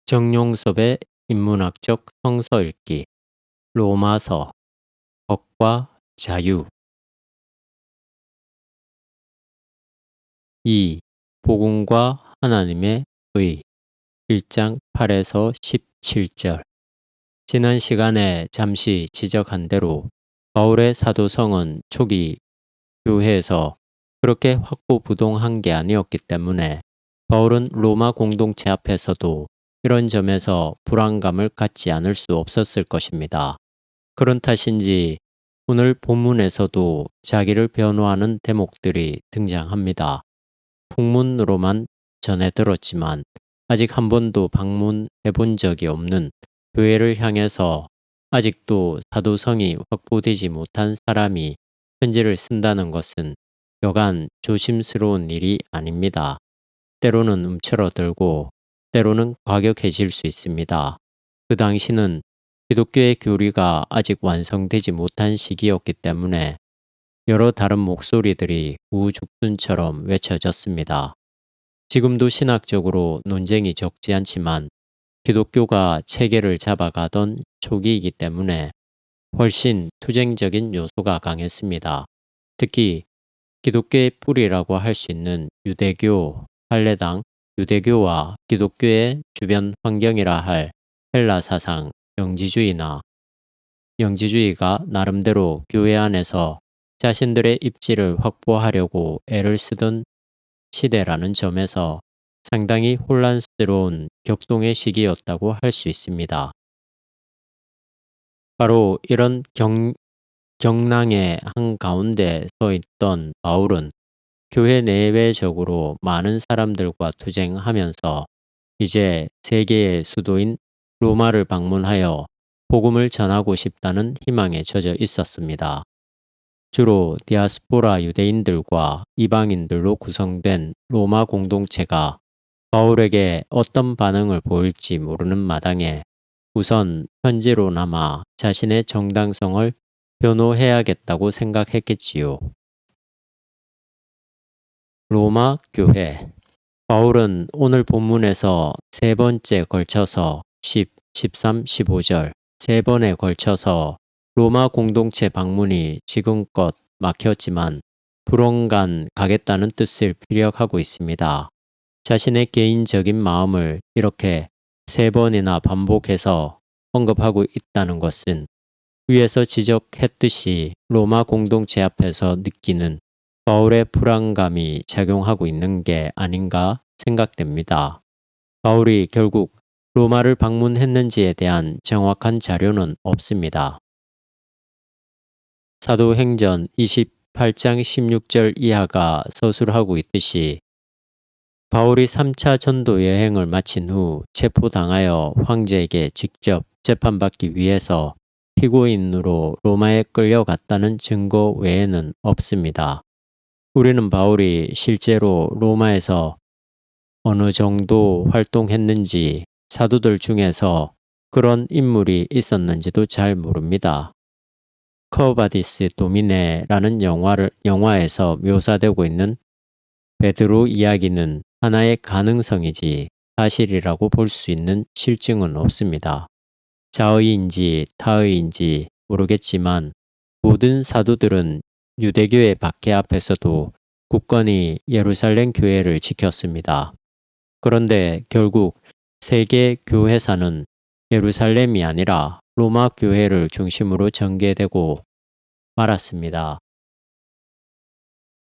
정용섭의 인문학적 성서 읽기 로마서 법과 자유 2. 복음과 하나님의 의 1장 8에서 17절. 지난 시간에 잠시 지적한 대로 바울의 사도성은 초기 교회에서 그렇게 확고부동한 게 아니었기 때문에 바울은 로마 공동체 앞에서도 이런 점에서 불안감을 갖지 않을 수 없었을 것입니다. 그런 탓인지 오늘 본문에서도 자기를 변호하는 대목들이 등장합니다. 풍문으로만 전해 들었지만 아직 한 번도 방문해 본 적이 없는 교회를 향해서 아직도 사도성이 확보되지 못한 사람이 편지를 쓴다는 것은 여간 조심스러운 일이 아닙니다. 때로는 움츠러들고 때로는 과격해질 수 있습니다. 그 당시는 기독교의 교리가 아직 완성되지 못한 시기였기 때문에 여러 다른 목소리들이 우죽순처럼 외쳐졌습니다. 지금도 신학적으로 논쟁이 적지 않지만 기독교가 체계를 잡아가던 초기이기 때문에 훨씬 투쟁적인 요소가 강했습니다. 특히 기독교의 뿌리라고 할 수 있는 유대교, 할례당, 유대교와 기독교의 주변 환경이라 할 헬라 사상, 영지주의가 나름대로 교회 안에서 자신들의 입지를 확보하려고 애를 쓰던 시대라는 점에서 상당히 혼란스러운 격동의 시기였다고 할 수 있습니다. 바로 이런 경랑의 한가운데 서 있던 바울은 교회 내외적으로 많은 사람들과 투쟁하면서 이제 세계의 수도인 로마를 방문하여 복음을 전하고 싶다는 희망에 젖어 있었습니다. 주로 디아스포라 유대인들과 이방인들로 구성된 로마 공동체가 바울에게 어떤 반응을 보일지 모르는 마당에 우선 편지로나마 자신의 정당성을 변호해야겠다고 생각했겠지요. 로마 교회. 바울은 오늘 본문에서 세 번째 걸쳐서 10, 13, 15절 세 번에 걸쳐서 로마 공동체 방문이 지금껏 막혔지만 불언간 가겠다는 뜻을 피력하고 있습니다. 자신의 개인적인 마음을 이렇게 세 번이나 반복해서 언급하고 있다는 것은 위에서 지적했듯이 로마 공동체 앞에서 느끼는 바울의 불안감이 작용하고 있는 게 아닌가 생각됩니다. 바울이 결국 로마를 방문했는지에 대한 정확한 자료는 없습니다. 사도행전 28장 16절 이하가 서술하고 있듯이 바울이 3차 전도 여행을 마친 후 체포당하여 황제에게 직접 재판받기 위해서 피고인으로 로마에 끌려갔다는 증거 외에는 없습니다. 우리는 바울이 실제로 로마에서 어느 정도 활동했는지 사도들 중에서 그런 인물이 있었는지도 잘 모릅니다. 커바디스 도미네라는 영화에서 묘사되고 있는 베드로 이야기는 하나의 가능성이지 사실이라고 볼 수 있는 실증은 없습니다. 자의인지 타의인지 모르겠지만 모든 사도들은 유대교의 박해 앞에서도 굳건히 예루살렘 교회를 지켰습니다. 그런데 결국 세계 교회사는 예루살렘이 아니라 로마 교회를 중심으로 전개되고 말았습니다.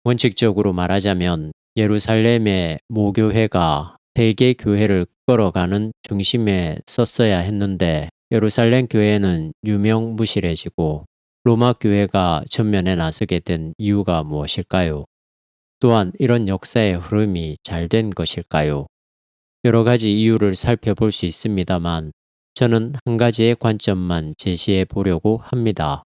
원칙적으로 말하자면 예루살렘의 모교회가 세계 교회를 끌어가는 중심에 섰어야 했는데 예루살렘 교회는 유명무실해지고 로마 교회가 전면에 나서게 된 이유가 무엇일까요? 또한 이런 역사의 흐름이 잘 된 것일까요? 여러 가지 이유를 살펴볼 수 있습니다만 저는 한 가지의 관점만 제시해 보려고 합니다.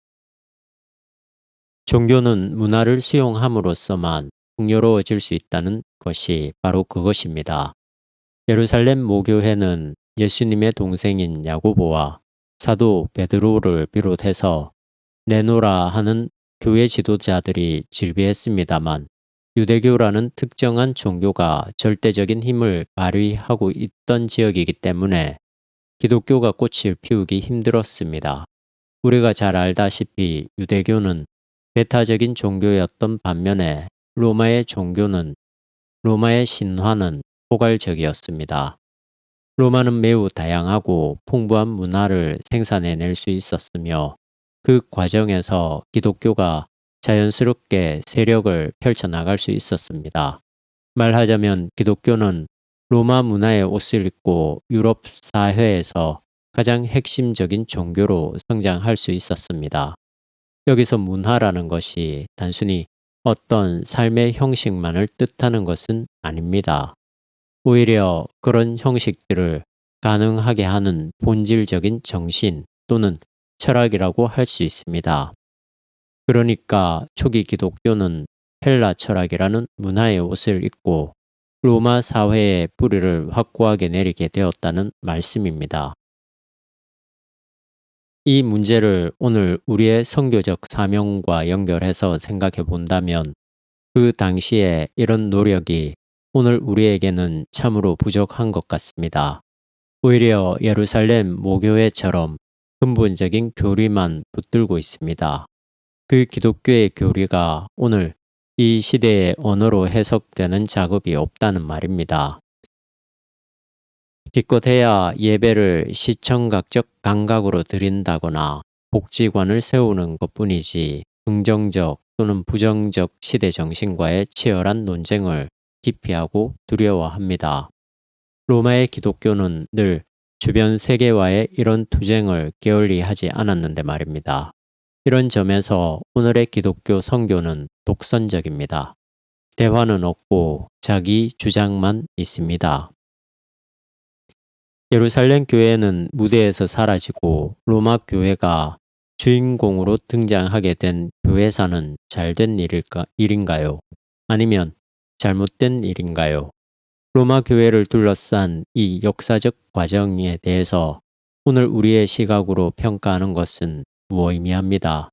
종교는 문화를 수용함으로써만 풍요로워질 수 있다는 것이 바로 그것입니다. 예루살렘 모교회는 예수님의 동생인 야고보와 사도 베드로를 비롯해서 내노라 하는 교회 지도자들이 질비했습니다만 유대교라는 특정한 종교가 절대적인 힘을 발휘하고 있던 지역이기 때문에 기독교가 꽃을 피우기 힘들었습니다. 우리가 잘 알다시피 유대교는 배타적인 종교였던 반면에 로마의 신화는 포괄적이었습니다. 로마는 매우 다양하고 풍부한 문화를 생산해낼 수 있었으며 그 과정에서 기독교가 자연스럽게 세력을 펼쳐나갈 수 있었습니다. 말하자면 기독교는 로마 문화의 옷을 입고 유럽 사회에서 가장 핵심적인 종교로 성장할 수 있었습니다. 여기서 문화라는 것이 단순히 어떤 삶의 형식만을 뜻하는 것은 아닙니다. 오히려 그런 형식들을 가능하게 하는 본질적인 정신 또는 철학이라고 할 수 있습니다. 그러니까 초기 기독교는 헬라 철학이라는 문화의 옷을 입고 로마 사회의 뿌리를 확고하게 내리게 되었다는 말씀입니다. 이 문제를 오늘 우리의 선교적 사명과 연결해서 생각해 본다면 그 당시에 이런 노력이 오늘 우리에게는 참으로 부족한 것 같습니다. 오히려 예루살렘 모교회처럼 근본적인 교리만 붙들고 있습니다. 그 기독교의 교리가 오늘 이 시대의 언어로 해석되는 작업이 없다는 말입니다. 기껏해야 예배를 시청각적 감각으로 드린다거나 복지관을 세우는 것뿐이지 긍정적 또는 부정적 시대 정신과의 치열한 논쟁을 기피하고 두려워합니다. 로마의 기독교는 늘 주변 세계와의 이런 투쟁을 게을리하지 않았는데 말입니다. 이런 점에서 오늘의 기독교 선교는 독선적입니다. 대화는 없고 자기 주장만 있습니다. 예루살렘 교회는 무대에서 사라지고 로마 교회가 주인공으로 등장하게 된 교회사는 잘된 일인가요? 아니면 잘못된 일인가요? 로마 교회를 둘러싼 이 역사적 과정에 대해서 오늘 우리의 시각으로 평가하는 것은 무의미합니다.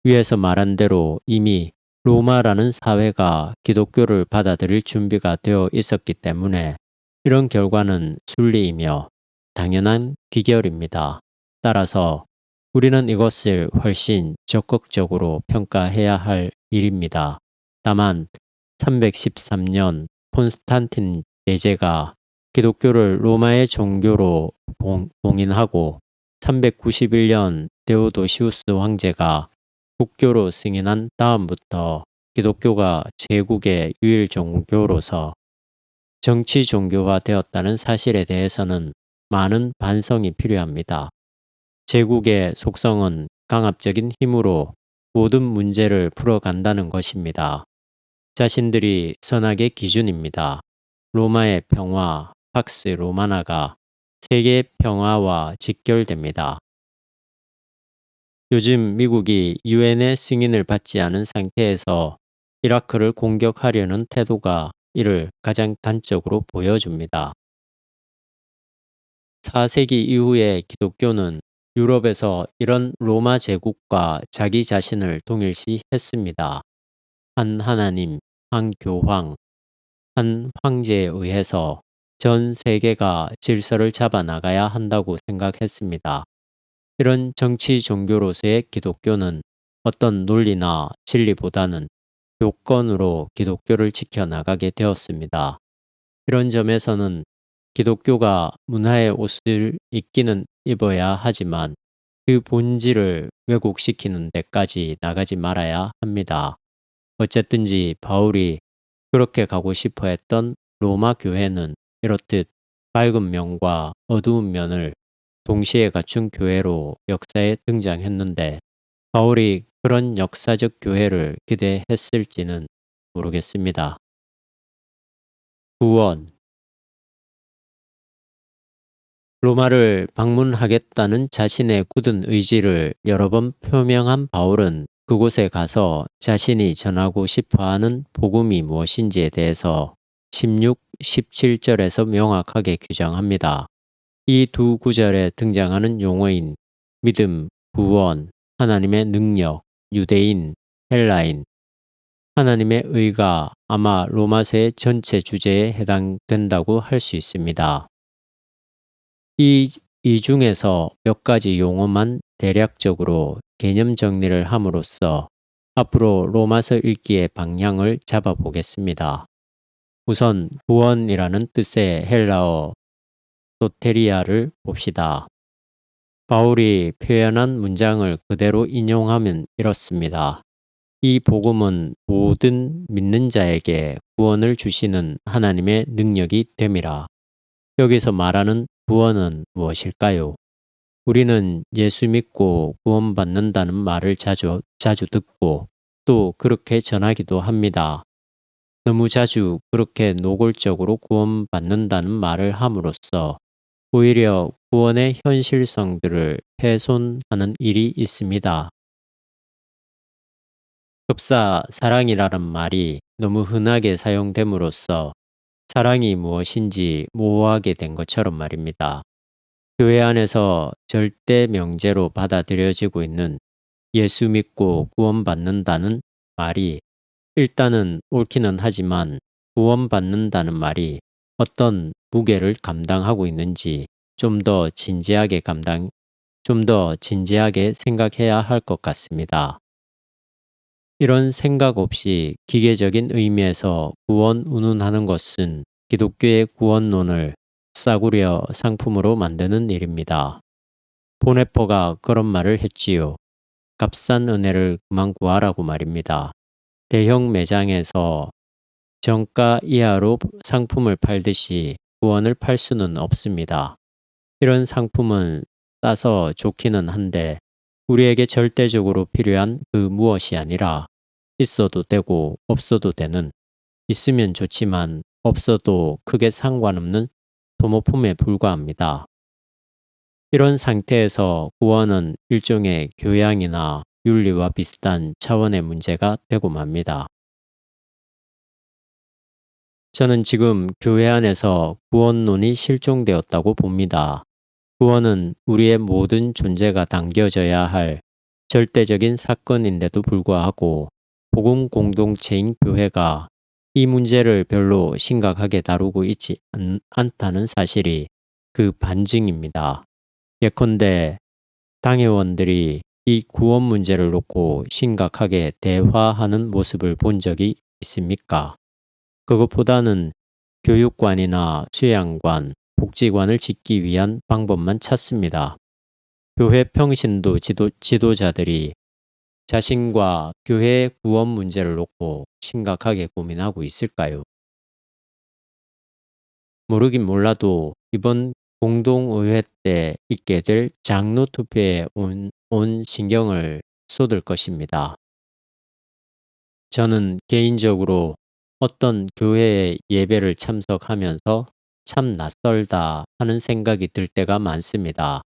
위에서 말한 대로 이미 로마라는 사회가 기독교를 받아들일 준비가 되어 있었기 때문에 이런 결과는 순리이며 당연한 귀결입니다. 따라서 우리는 이것을 훨씬 적극적으로 평가해야 할 일입니다. 다만 313년 콘스탄틴 대제가 기독교를 로마의 종교로 봉인하고 391년 데오도시우스 황제가 국교로 승인한 다음부터 기독교가 제국의 유일 종교로서 정치 종교화 되었다는 사실에 대해서는 많은 반성이 필요합니다. 제국의 속성은 강압적인 힘으로 모든 문제를 풀어간다는 것입니다. 자신들이 선악의 기준입니다. 로마의 평화, 팍스 로마나가 세계 평화와 직결됩니다. 요즘 미국이 유엔의 승인을 받지 않은 상태에서 이라크를 공격하려는 태도가 이를 가장 단적으로 보여줍니다. 4세기 이후에 기독교는 유럽에서 이런 로마 제국과 자기 자신을 동일시했습니다. 한 하나님, 한 교황, 한 황제에 의해서 전 세계가 질서를 잡아 나가야 한다고 생각했습니다. 이런 정치 종교로서의 기독교는 어떤 논리나 진리보다는 요건으로 기독교를 지켜나가게 되었습니다. 이런 점에서는 기독교가 문화의 옷을 입기는 입어야 하지만 그 본질을 왜곡시키는 데까지 나가지 말아야 합니다. 어쨌든지 바울이 그렇게 가고 싶어 했던 로마 교회는 이렇듯 밝은 면과 어두운 면을 동시에 갖춘 교회로 역사에 등장했는데 바울이 그런 역사적 교회를 기대했을지는 모르겠습니다. 구원 로마를 방문하겠다는 자신의 굳은 의지를 여러 번 표명한 바울은 그곳에 가서 자신이 전하고 싶어하는 복음이 무엇인지에 대해서 16, 17절에서 명확하게 규정합니다. 이 두 구절에 등장하는 용어인 믿음, 구원, 하나님의 능력, 유대인, 헬라인, 하나님의 의가 아마 로마서의 전체 주제에 해당된다고 할 수 있습니다. 이 이 중에서 몇 가지 용어만 대략적으로 개념 정리를 함으로써 앞으로 로마서 읽기의 방향을 잡아보겠습니다. 우선 구원이라는 뜻의 헬라어 소테리아를 봅시다. 바울이 표현한 문장을 그대로 인용하면 이렇습니다. 이 복음은 모든 믿는 자에게 구원을 주시는 하나님의 능력이 됨이라. 여기서 말하는 구원은 무엇일까요? 우리는 예수 믿고 구원받는다는 말을 자주 듣고 또 그렇게 전하기도 합니다. 너무 자주 그렇게 노골적으로 구원받는다는 말을 함으로써 오히려 구원의 현실성들을 훼손하는 일이 있습니다. 급사 사랑이라는 말이 너무 흔하게 사용됨으로써 사랑이 무엇인지 모호하게 된 것처럼 말입니다. 교회 안에서 절대 명제로 받아들여지고 있는 예수 믿고 구원받는다는 말이 일단은 옳기는 하지만 구원받는다는 말이 어떤 무게를 감당하고 있는지 좀 더 진지하게 생각해야 할 것 같습니다. 이런 생각 없이 기계적인 의미에서 구원 운운하는 것은 기독교의 구원론을 싸구려 상품으로 만드는 일입니다. 보네퍼가 그런 말을 했지요. 값싼 은혜를 그만 구하라고 말입니다. 대형 매장에서 정가 이하로 상품을 팔듯이 구원을 팔 수는 없습니다. 이런 상품은 싸서 좋기는 한데 우리에게 절대적으로 필요한 그 무엇이 아니라 있어도 되고 없어도 되는, 있으면 좋지만 없어도 크게 상관없는 소모품에 불과합니다. 이런 상태에서 구원은 일종의 교양이나 윤리와 비슷한 차원의 문제가 되고 맙니다. 저는 지금 교회 안에서 구원론이 실종되었다고 봅니다. 구원은 우리의 모든 존재가 당겨져야 할 절대적인 사건인데도 불구하고 복음 공동체인 교회가 이 문제를 별로 심각하게 다루고 있지 않다는 사실이 그 반증입니다. 예컨대 당회원들이 이 구원 문제를 놓고 심각하게 대화하는 모습을 본 적이 있습니까? 그것보다는 교육관이나 수양관, 복지관을 짓기 위한 방법만 찾습니다. 교회 평신도 지도자들이 자신과 교회의 구원 문제를 놓고 심각하게 고민하고 있을까요? 모르긴 몰라도 이번 공동의회 때 있게 될 장로 투표에 온 신경을 쏟을 것입니다. 저는 개인적으로 어떤 교회의 예배를 참석하면서 참 낯설다 하는 생각이 들 때가 많습니다.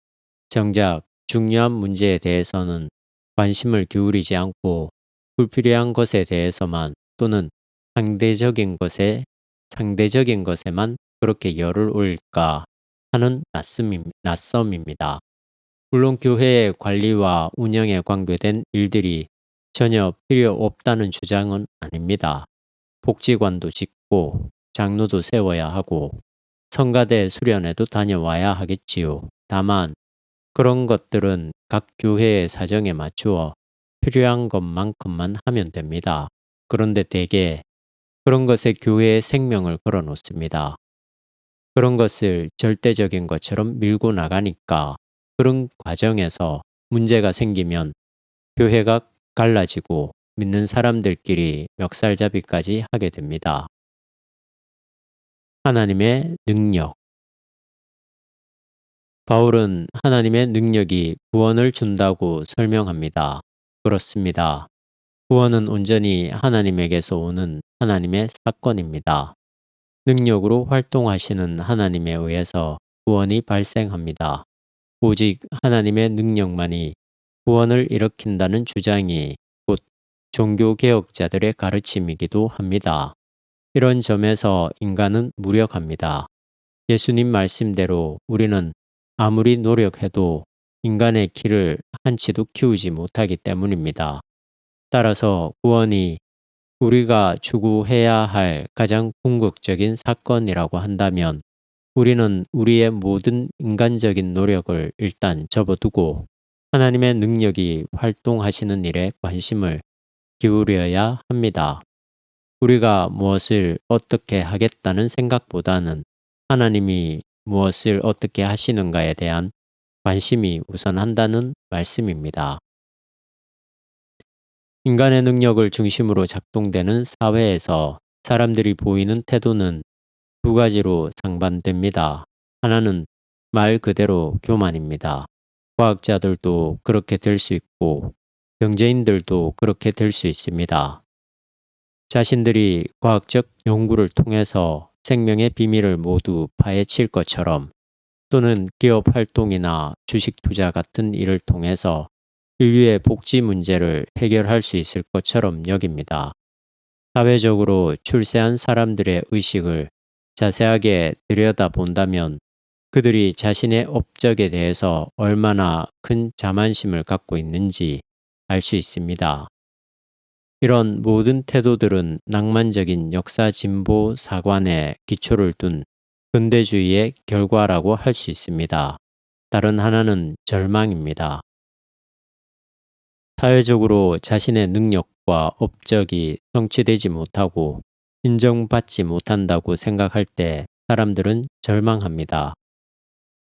정작 중요한 문제에 대해서는 관심을 기울이지 않고 불필요한 것에 대해서만 또는 상대적인 것에만 그렇게 열을 올릴까 하는 낯섦입니다. 물론 교회의 관리와 운영에 관계된 일들이 전혀 필요 없다는 주장은 아닙니다. 복지관도 짓고 장로도 세워야 하고 성가대 수련회도 다녀와야 하겠지요. 다만 그런 것들은 각 교회의 사정에 맞추어 필요한 것만큼만 하면 됩니다. 그런데 대개 그런 것에 교회의 생명을 걸어 놓습니다. 그런 것을 절대적인 것처럼 밀고 나가니까 그런 과정에서 문제가 생기면 교회가 갈라지고 믿는 사람들끼리 멱살잡이까지 하게 됩니다. 하나님의 능력. 바울은 하나님의 능력이 구원을 준다고 설명합니다. 그렇습니다. 구원은 온전히 하나님에게서 오는 하나님의 사건입니다. 능력으로 활동하시는 하나님에 의해서 구원이 발생합니다. 오직 하나님의 능력만이 구원을 일으킨다는 주장이 곧 종교개혁자들의 가르침이기도 합니다. 이런 점에서 인간은 무력합니다. 예수님 말씀대로 우리는 아무리 노력해도 인간의 키를 한치도 키우지 못하기 때문입니다. 따라서 구원이 우리가 추구해야 할 가장 궁극적인 사건이라고 한다면 우리는 우리의 모든 인간적인 노력을 일단 접어두고 하나님의 능력이 활동하시는 일에 관심을 기울여야 합니다. 우리가 무엇을 어떻게 하겠다는 생각보다는 하나님이 무엇을 어떻게 하시는가에 대한 관심이 우선한다는 말씀입니다. 인간의 능력을 중심으로 작동되는 사회에서 사람들이 보이는 태도는 두 가지로 상반됩니다. 하나는 말 그대로 교만입니다. 과학자들도 그렇게 될 수 있고 경제인들도 그렇게 될 수 있습니다. 자신들이 과학적 연구를 통해서 생명의 비밀을 모두 파헤칠 것처럼 또는 기업 활동이나 주식 투자 같은 일을 통해서 인류의 복지 문제를 해결할 수 있을 것처럼 여깁니다. 사회적으로 출세한 사람들의 의식을 자세하게 들여다본다면 그들이 자신의 업적에 대해서 얼마나 큰 자만심을 갖고 있는지 알 수 있습니다. 이런 모든 태도들은 낭만적인 역사 진보 사관에 기초를 둔 근대주의의 결과라고 할 수 있습니다. 다른 하나는 절망입니다. 사회적으로 자신의 능력과 업적이 성취되지 못하고 인정받지 못한다고 생각할 때 사람들은 절망합니다.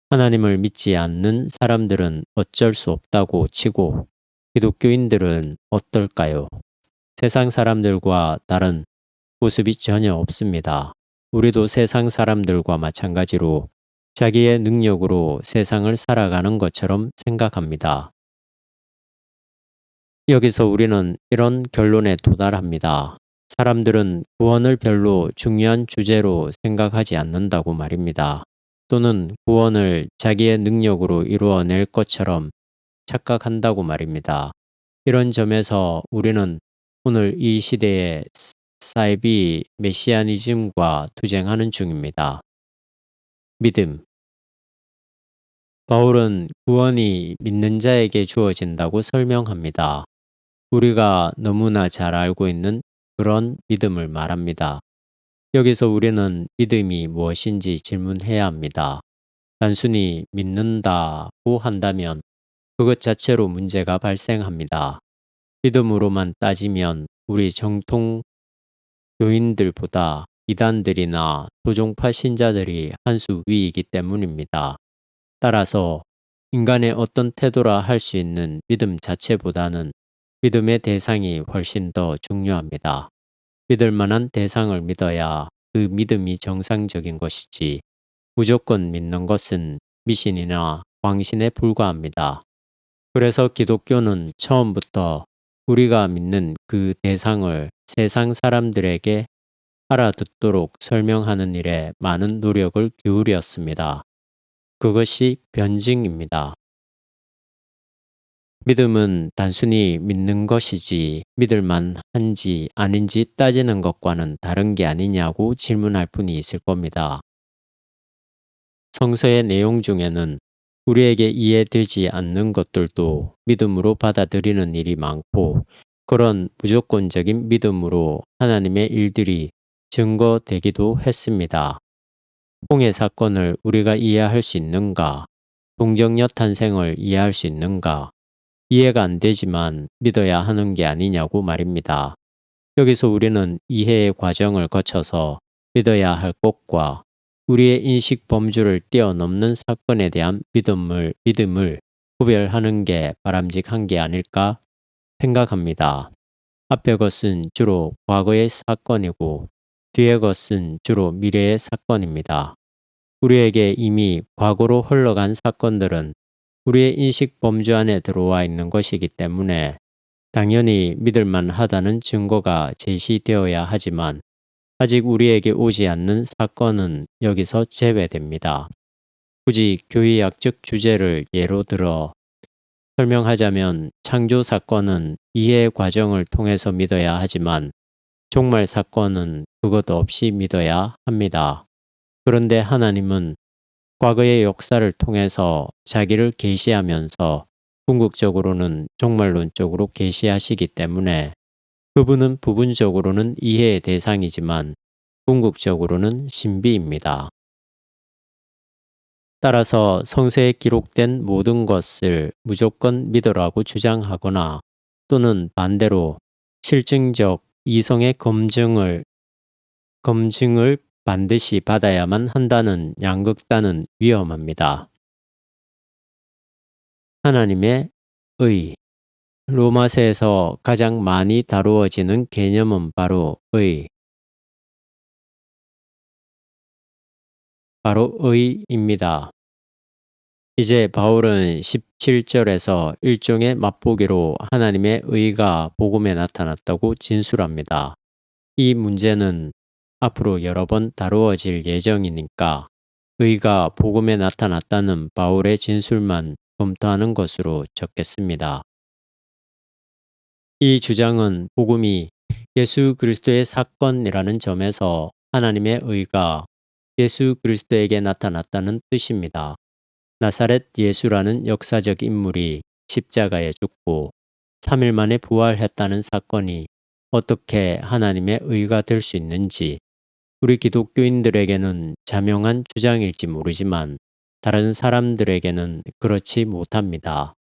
하나님을 믿지 않는 사람들은 어쩔 수 없다고 치고 기독교인들은 어떨까요? 세상 사람들과 다른 모습이 전혀 없습니다. 우리도 세상 사람들과 마찬가지로 자기의 능력으로 세상을 살아가는 것처럼 생각합니다. 여기서 우리는 이런 결론에 도달합니다. 사람들은 구원을 별로 중요한 주제로 생각하지 않는다고 말입니다. 또는 구원을 자기의 능력으로 이루어낼 것처럼 착각한다고 말입니다. 이런 점에서 우리는 오늘 이 시대의 사이비 메시아니즘과 투쟁하는 중입니다. 믿음. 바울은 구원이 믿는 자에게 주어진다고 설명합니다. 우리가 너무나 잘 알고 있는 그런 믿음을 말합니다. 여기서 우리는 믿음이 무엇인지 질문해야 합니다. 단순히 믿는다고 한다면 그것 자체로 문제가 발생합니다. 믿음으로만 따지면 우리 정통 교인들보다 이단들이나 도종파 신자들이 한 수 위이기 때문입니다. 따라서 인간의 어떤 태도라 할 수 있는 믿음 자체보다는 믿음의 대상이 훨씬 더 중요합니다. 믿을 만한 대상을 믿어야 그 믿음이 정상적인 것이지 무조건 믿는 것은 미신이나 광신에 불과합니다. 그래서 기독교는 처음부터 우리가 믿는 그 대상을 세상 사람들에게 알아듣도록 설명하는 일에 많은 노력을 기울였습니다. 그것이 변증입니다. 믿음은 단순히 믿는 것이지 믿을 만한지 아닌지 따지는 것과는 다른 게 아니냐고 질문할 분이 있을 겁니다. 성서의 내용 중에는 우리에게 이해되지 않는 것들도 믿음으로 받아들이는 일이 많고 그런 무조건적인 믿음으로 하나님의 일들이 증거되기도 했습니다. 홍해 사건을 우리가 이해할 수 있는가? 동정녀 탄생을 이해할 수 있는가? 이해가 안 되지만 믿어야 하는 게 아니냐고 말입니다. 여기서 우리는 이해의 과정을 거쳐서 믿어야 할 것과 우리의 인식 범주를 뛰어넘는 사건에 대한 믿음을 구별하는 게 바람직한 게 아닐까 생각합니다. 앞의 것은 주로 과거의 사건이고 뒤의 것은 주로 미래의 사건입니다. 우리에게 이미 과거로 흘러간 사건들은 우리의 인식 범주 안에 들어와 있는 것이기 때문에 당연히 믿을 만하다는 증거가 제시되어야 하지만 아직 우리에게 오지 않는 사건은 여기서 제외됩니다. 굳이 교의학적 주제를 예로 들어 설명하자면 창조 사건은 이해 과정을 통해서 믿어야 하지만 종말 사건은 그것 없이 믿어야 합니다. 그런데 하나님은 과거의 역사를 통해서 자기를 계시하면서 궁극적으로는 종말론적으로 계시하시기 때문에 그분은 부분적으로는 이해의 대상이지만 궁극적으로는 신비입니다. 따라서 성서에 기록된 모든 것을 무조건 믿으라고 주장하거나 또는 반대로 실증적 이성의 검증을 반드시 받아야만 한다는 양극단은 위험합니다. 하나님의 의. 로마서에서 가장 많이 다루어지는 개념은 바로 의입니다. 이제 바울은 17절에서 일종의 맛보기로 하나님의 의가 복음에 나타났다고 진술합니다. 이 문제는 앞으로 여러 번 다루어질 예정이니까 의가 복음에 나타났다는 바울의 진술만 검토하는 것으로 적겠습니다. 이 주장은 복음이 예수 그리스도의 사건이라는 점에서 하나님의 의가 예수 그리스도에게 나타났다는 뜻입니다. 나사렛 예수라는 역사적 인물이 십자가에 죽고 3일 만에 부활했다는 사건이 어떻게 하나님의 의가 될 수 있는지 우리 기독교인들에게는 자명한 주장일지 모르지만 다른 사람들에게는 그렇지 못합니다.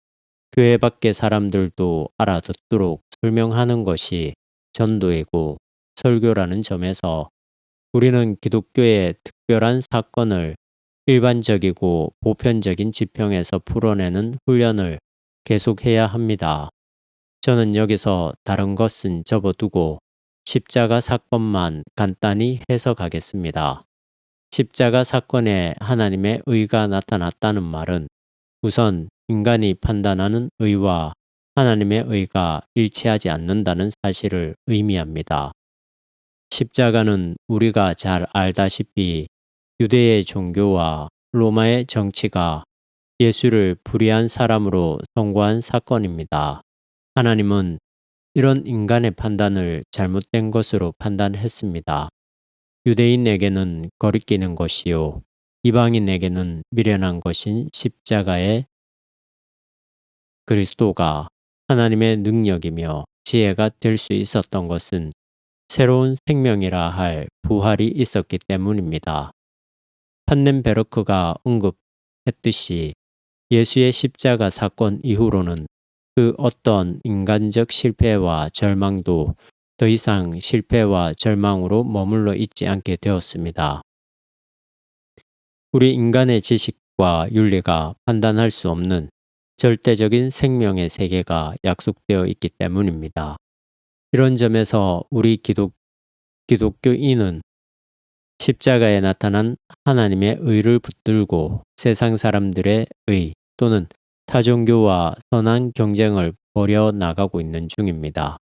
교회 밖의 사람들도 알아듣도록 설명하는 것이 전도이고 설교라는 점에서 우리는 기독교의 특별한 사건을 일반적이고 보편적인 지평에서 풀어내는 훈련을 계속해야 합니다. 저는 여기서 다른 것은 접어두고 십자가 사건만 간단히 해석하겠습니다. 십자가 사건에 하나님의 의가 나타났다는 말은 우선 인간이 판단하는 의와 하나님의 의가 일치하지 않는다는 사실을 의미합니다. 십자가는 우리가 잘 알다시피 유대의 종교와 로마의 정치가 예수를 불의한 사람으로 선고한 사건입니다. 하나님은 이런 인간의 판단을 잘못된 것으로 판단했습니다. 유대인에게는 거리끼는 것이요 이방인에게는 미련한 것인 십자가의 그리스도가 하나님의 능력이며 지혜가 될 수 있었던 것은 새로운 생명이라 할 부활이 있었기 때문입니다. 판넨베르크가 언급했듯이 예수의 십자가 사건 이후로는 그 어떤 인간적 실패와 절망도 더 이상 실패와 절망으로 머물러 있지 않게 되었습니다. 우리 인간의 지식과 윤리가 판단할 수 없는 절대적인 생명의 세계가 약속되어 있기 때문입니다. 이런 점에서 우리 기독교인은 십자가에 나타난 하나님의 의를 붙들고 세상 사람들의 의 또는 타종교와 선한 경쟁을 벌여 나가고 있는 중입니다.